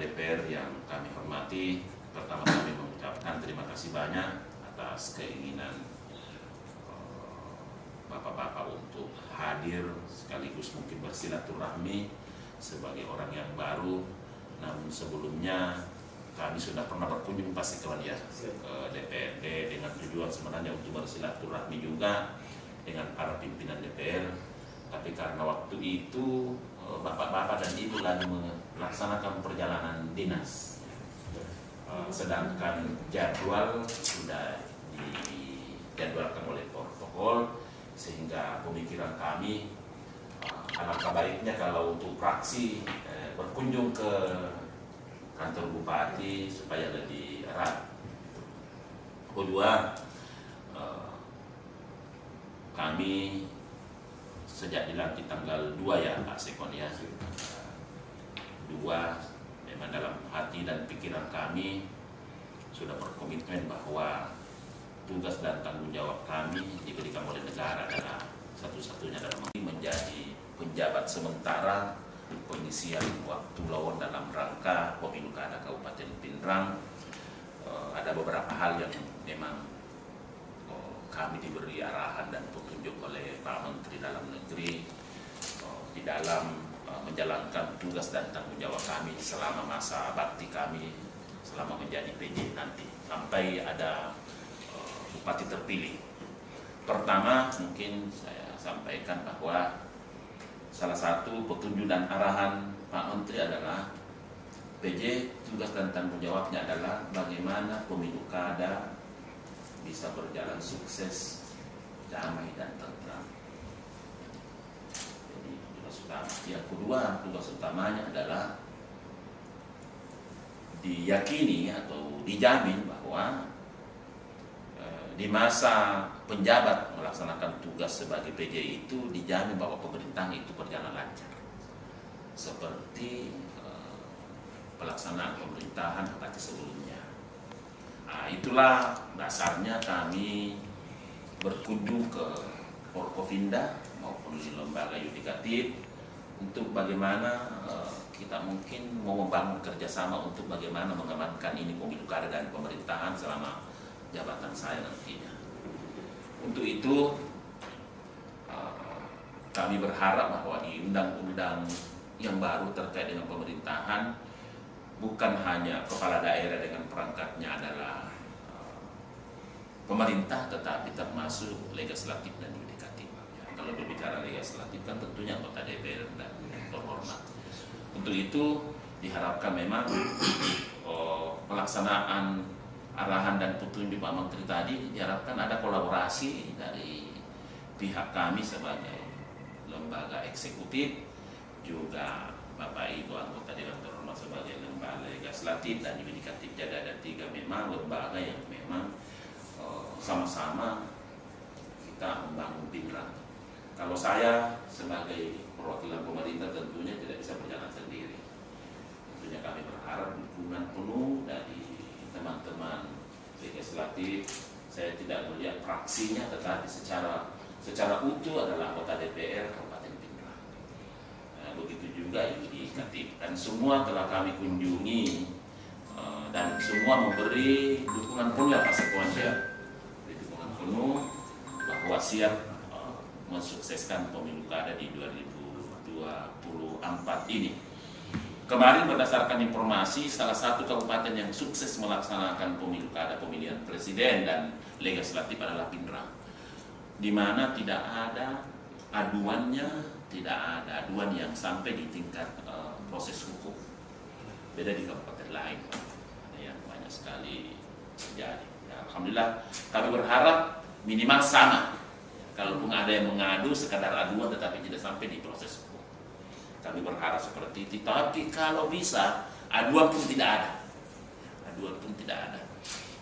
DPR yang kami hormati, pertama kami mengucapkan terima kasih banyak atas keinginan Bapak-bapak untuk hadir sekaligus mungkin bersilaturahmi sebagai orang yang baru. Namun sebelumnya kami sudah pernah berkunjung pasti kawan ya ke DPRD dengan tujuan sebenarnya untuk bersilaturahmi juga dengan para pimpinan DPR. Tapi karena waktu itu bapak-bapak dan ibu lagi melaksanakan perjalanan dinas, sedangkan jadwal sudah dijadwalkan oleh protokol, sehingga pemikiran kami alangkah baiknya kalau untuk fraksi berkunjung ke kantor bupati supaya lebih erat. Kedua, kami sejak dilantik tanggal 2 ya Pak Sekon ya, 2 memang dalam hati dan pikiran kami sudah berkomitmen bahwa tugas dan tanggung jawab kami diberikan oleh negara adalah satu-satunya dalam menjadi penjabat sementara pengisian waktu lowong dalam rangka pemilu kada Kabupaten Pindrang. Ada beberapa hal yang memang kami diberi arahan dan petunjuk oleh Pak Menteri Dalam Negeri di dalam menjalankan tugas dan tanggung jawab kami selama masa bakti kami selama menjadi PJ nanti sampai ada bupati terpilih. Pertama mungkin saya sampaikan bahwa salah satu petunjuk dan arahan Pak Menteri adalah PJ tugas dan tanggung jawabnya adalah bagaimana pemilu kada bisa berjalan sukses, damai dan tentram. Jadi tugas utama. Yang kedua, tugas utamanya adalah diyakini atau dijamin bahwa di masa penjabat melaksanakan tugas sebagai PJ itu dijamin bahwa pemerintahan itu berjalan lancar seperti pelaksanaan pemerintahan bupati sebelumnya. Nah, itulah dasarnya kami berkunjung ke Forkopimda maupun di lembaga yudikatif untuk bagaimana kita mungkin mau membangun kerjasama untuk bagaimana mengamankan ini pemilu kada dan pemerintahan selama jabatan saya nantinya. Untuk itu kami berharap bahwa di undang-undang yang baru terkait dengan pemerintahan bukan hanya kepala daerah dengan perangkatnya adalah pemerintah, tetapi termasuk legislatif dan yudikatif. Ya, kalau berbicara legislatif kan tentunya anggota DPR dan terhormat. Untuk itu diharapkan memang pelaksanaan arahan dan petunjuk Pak Menteri tadi diharapkan ada kolaborasi dari pihak kami sebagai lembaga eksekutif, juga Bapak Ibu anggota Dewan Terhormat sebagai lembaga legislatif dan yudikatif. Jadi ada 3 memang lembaga yang memang sama-sama kita membangun Pindrang. Kalau saya sebagai perwakilan pemerintah tentunya tidak bisa berjalan sendiri. Tentunya kami berharap dukungan penuh dari teman-teman legislatif. Saya tidak melihat fraksinya, tetapi secara utuh adalah anggota DPR Kabupaten Pindrang. Begitu juga yudikatif, dan semua telah kami kunjungi dan semua memberi dukungan penuh ya Pak Sekwan, dukungan penuh bahwa siap mensukseskan pemilu kada di 2024 ini. Kemarin berdasarkan informasi, salah satu kabupaten yang sukses melaksanakan pemilu kada pemilihan presiden dan legislatif adalah Pindrang, di mana tidak ada aduannya, tidak ada aduan yang sampai di tingkat proses hukum. Beda di kabupaten lain, ada yang banyak sekali terjadi. Ya, alhamdulillah, kami berharap minimal sama. Kalaupun ada yang mengadu sekadar aduan tetapi tidak sampai di proses hukum, kami berharap seperti itu. Tapi kalau bisa aduan pun tidak ada,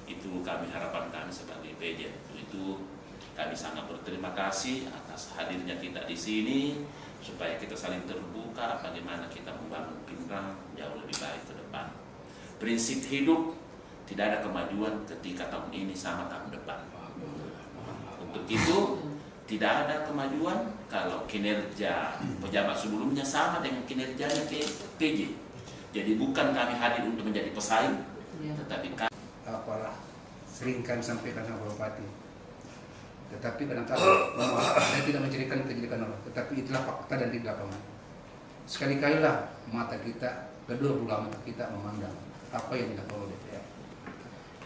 itu kami harapan kami sebagai PJ. Itu kami sangat berterima kasih atas hadirnya kita di sini, supaya kita saling terbuka bagaimana kita membangun Pindrang jauh lebih baik ke depan. Prinsip hidup, tidak ada kemajuan ketika tahun ini sama tahun depan. Untuk itu tidak ada kemajuan kalau kinerja pejabat sebelumnya sama dengan kinerjanya PJ. Jadi bukan kami hadir untuk menjadi pesaing, tetapi kami apalah sering kami sampaikan sama Bupati. Tetapi kadang-kadang saya tidak menceritakan kejelekan orang, tetapi itulah fakta dan di lapangan. Sekali-kali lah mata kita, kedua belah mata kita memandang apa yang dilakukan oleh DPR.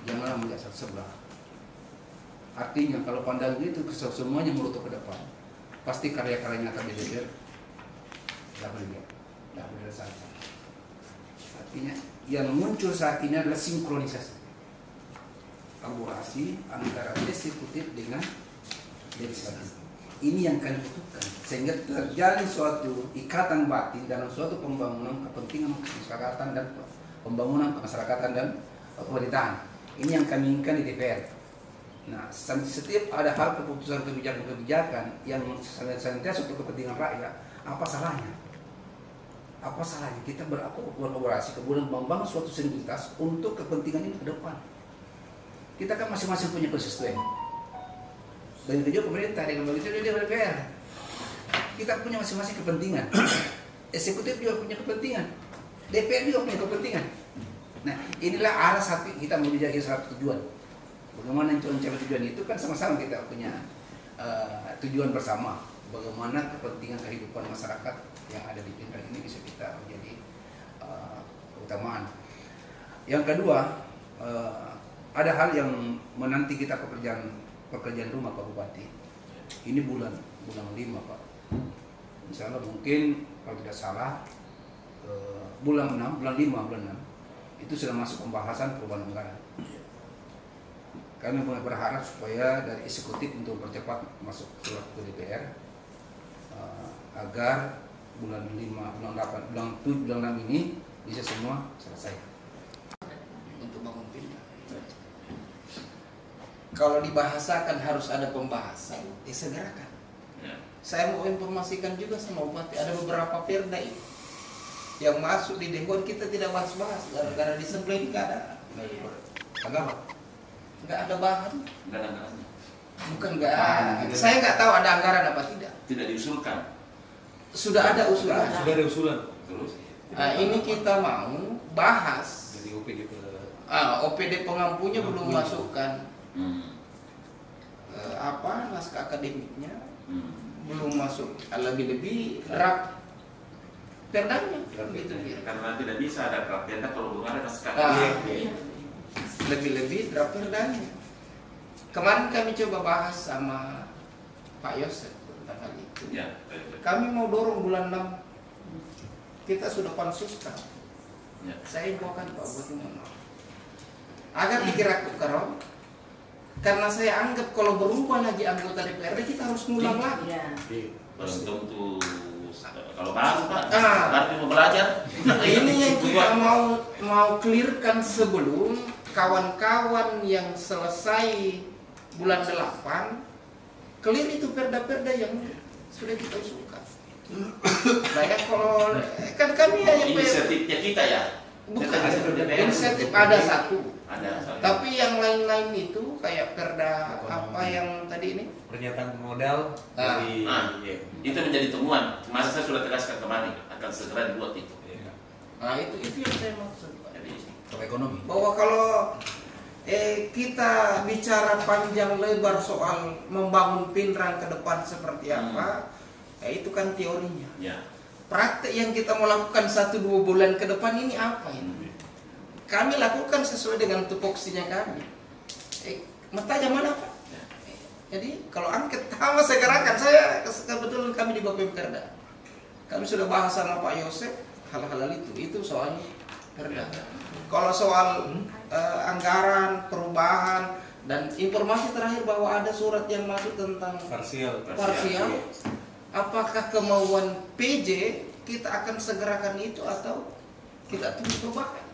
Janganlah melihat satu sebelah. Artinya kalau pandang itu semuanya menutup ke depan, pasti karya-karya nyata DPR tidak boleh lihat, tidak boleh diselesaikan. Artinya yang muncul saat ini adalah sinkronisasi, kolaborasi antara eksekutif dengan legislatif. Ini yang kami butuhkan sehingga terjadi suatu ikatan batin dalam suatu pembangunan kepentingan kemasyarakatan dan pembangunan kemasyarakatan dan pemerintahan. Ini yang kami inginkan di DPR. Nah, setiap ada hal keputusan kebijakan yang senantiasa untuk kepentingan rakyat, apa salahnya? Apa salahnya kita berkolaborasi kemudian membangun suatu sinergitas untuk kepentingan ini ke depan. Kita kan masing-masing punya konstituen. Dan juga pemerintah dengan begitu dia DPR. Kita punya masing-masing kepentingan. Eksekutif juga punya kepentingan. DPR juga punya kepentingan. Nah, inilah arah satu kita mau menjadi satu tujuan. Bagaimana mencapai tujuan itu kan sama-sama kita punya tujuan bersama. Bagaimana kepentingan kehidupan masyarakat yang ada di Pindrang ini bisa kita menjadi keutamaan. Yang kedua, ada hal yang menanti kita pekerjaan rumah Pak Bupati. Ini bulan 5 Pak. Insya Allah mungkin kalau tidak salah bulan 6, bulan 6 itu sudah masuk pembahasan perubahan anggaran. Kami berharap supaya dari eksekutif untuk mempercepat masuk surat ke DPR agar bulan 5, bulan 8, bulan 7, bulan 6 ini bisa semua selesai. Untuk bangun Pindrang. Kalau dibahasakan harus ada pembahasan, segerakan. Saya mau informasikan juga sama Bupati, ada beberapa perda ini yang masuk di Dewan kita tidak bahas-bahas gara-gara disembelih nggak ada. Nggak ada bahan. nggak ada anggarannya. Bukan nggak ada. Saya nggak tahu ada anggaran apa tidak. Tidak diusulkan. Sudah ada usulan. Sudah ada usulan. Terus Nah, ini kita mau bahas. Jadi OPD OPD pengampunya belum masukkan naskah akademiknya, belum masuk, lebih-lebih draft perdanya. Gitu. karena tidak bisa ada draft perda kalau belum ada naskah. Lebih-lebih draft perdanya. Kemarin kami coba bahas sama Pak Yosef tentang hal itu. Ya, Kami mau dorong bulan 6. Kita sudah pansuskan. ya. Saya infokan Pak Bupati mohon maaf. Agar dikira kerong, karena saya anggap kalau berubah lagi anggota DPRD kita harus ngulang lagi. Belum tentu kalau baru Pak, Ah. berarti mau belajar. Ini yang kita mau clearkan sebelum kawan-kawan yang selesai bulan 8 clear itu perda-perda yang sudah kita usulkan. Nah ya kalau kan kami hanya Inisiatifnya kita ya. bukan DPR. inisiatif ada satu. Ada. Soalnya. Tapi yang lain-lain itu kayak perda apa yang tadi ini? pernyataan modal Ah. dari Itu menjadi temuan. Masa saya sudah tegaskan kemarin akan segera dibuat itu. Nah itu yang saya maksud Pak. Jadi Kalau ekonomi. Bahwa kalau kita bicara panjang lebar soal membangun Pindrang ke depan seperti apa, itu kan teorinya. ya. Praktek yang kita mau lakukan 1-2 bulan ke depan ini apa ini? Kami lakukan sesuai dengan tupoksinya kami. Matanya mana Pak? Jadi kalau angket sama saya gerakan, saya kebetulan kami di Bapemperda. Kami sudah bahas sama Pak Yosef hal-hal itu soal perda. Kalau soal anggaran, perubahan, dan informasi terakhir bahwa ada surat yang masuk tentang parsial. parsial. Apakah kemauan PJ kita akan segerakan itu atau kita tunggu perubahan?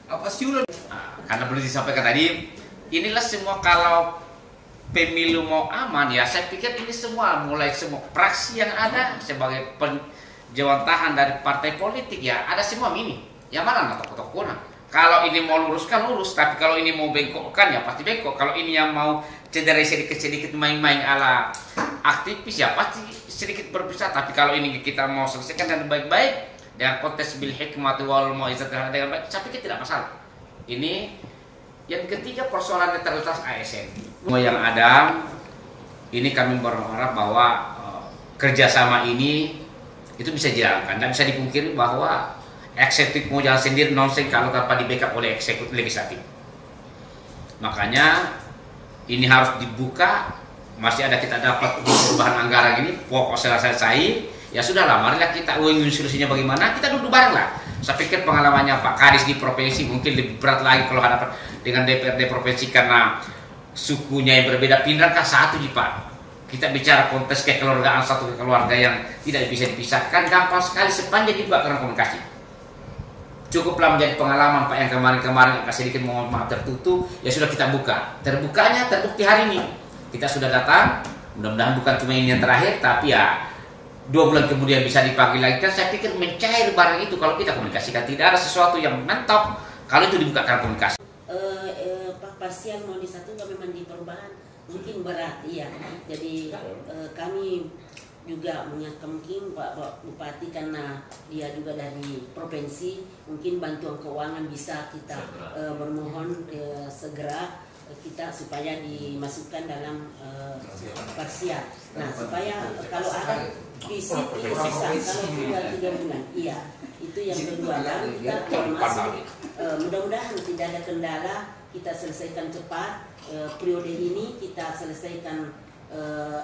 Apa sih Karena belum disampaikan tadi, inilah semua kalau pemilu mau aman ya saya pikir ini semua mulai semua fraksi yang ada sebagai penjawantahan dari partai politik ya ada semua mini. Yang mana tokoh-tokohnya? Kalau ini mau luruskan lurus, tapi kalau ini mau bengkokkan ya pasti bengkok. Kalau ini yang mau cederai sedikit-sedikit main-main ala aktivis ya pasti sedikit berpisah. Tapi kalau ini kita mau selesaikan dan baik-baik, dengan konteks bil hikmati wal mau'izatil dengan baik, saya pikir tidak masalah. Ini yang ketiga, persoalan netralitas ASN. Semua yang ada, ini kami berharap bahwa kerjasama ini itu bisa dijalankan. Dan bisa dipungkiri bahwa eksekutif mau jalan sendiri nonsens kalau tanpa di backup oleh eksekutif legislatif. Makanya ini harus dibuka. Masih ada kita dapat perubahan anggaran ini, pokok selesai. Ya sudahlah, marilah kita uangin solusinya bagaimana, kita duduk bareng lah. Saya pikir pengalamannya Pak Kadis di provinsi mungkin lebih berat lagi kalau hadapan dengan DPRD provinsi karena sukunya yang berbeda. Pindah satu Pak. Kita bicara konteks kekeluargaan, satu keluarga yang tidak bisa dipisahkan, gampang sekali sepanjang dibuka karena komunikasi. Cukuplah menjadi pengalaman Pak yang kemarin-kemarin agak sedikit mohon maaf tertutup, ya sudah kita buka. Terbukanya terbukti hari ini. Kita sudah datang, mudah-mudahan bukan cuma ini yang terakhir, tapi ya 2 bulan kemudian bisa dipanggil lagi. Kan saya pikir mencair barang itu kalau kita komunikasikan, tidak ada sesuatu yang mentok kalau itu dibuka karena komunikasi. Pasien mau disatukan memang di perubahan mungkin berat, iya. Jadi kami juga mengingatkan mungkin Pak Bupati karena dia juga dari provinsi, mungkin bantuan keuangan bisa kita bermohon segera kita supaya dimasukkan dalam parsial. Nah, supaya kalau ada visit ini sisa kalau tinggal 3 bulan, iya. Itu yang kedua, dan kita termasuk mudah-mudahan tidak ada kendala, kita selesaikan cepat periode ini, kita selesaikan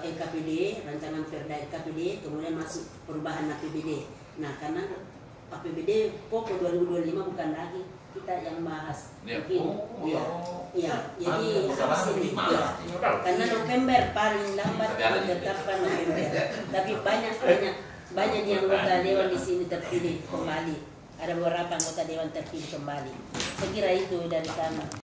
LKPD, rancangan Perda LKPD, kemudian masuk perubahan APBD. Nah, karena APBD pokok 2025 bukan lagi kita yang bahas, mungkin jadi harus ini karena November paling lambat ditetapkan November, tapi banyak yang anggota dewan di sini terpilih kembali, ada beberapa anggota dewan terpilih kembali. Saya kira itu dari kami.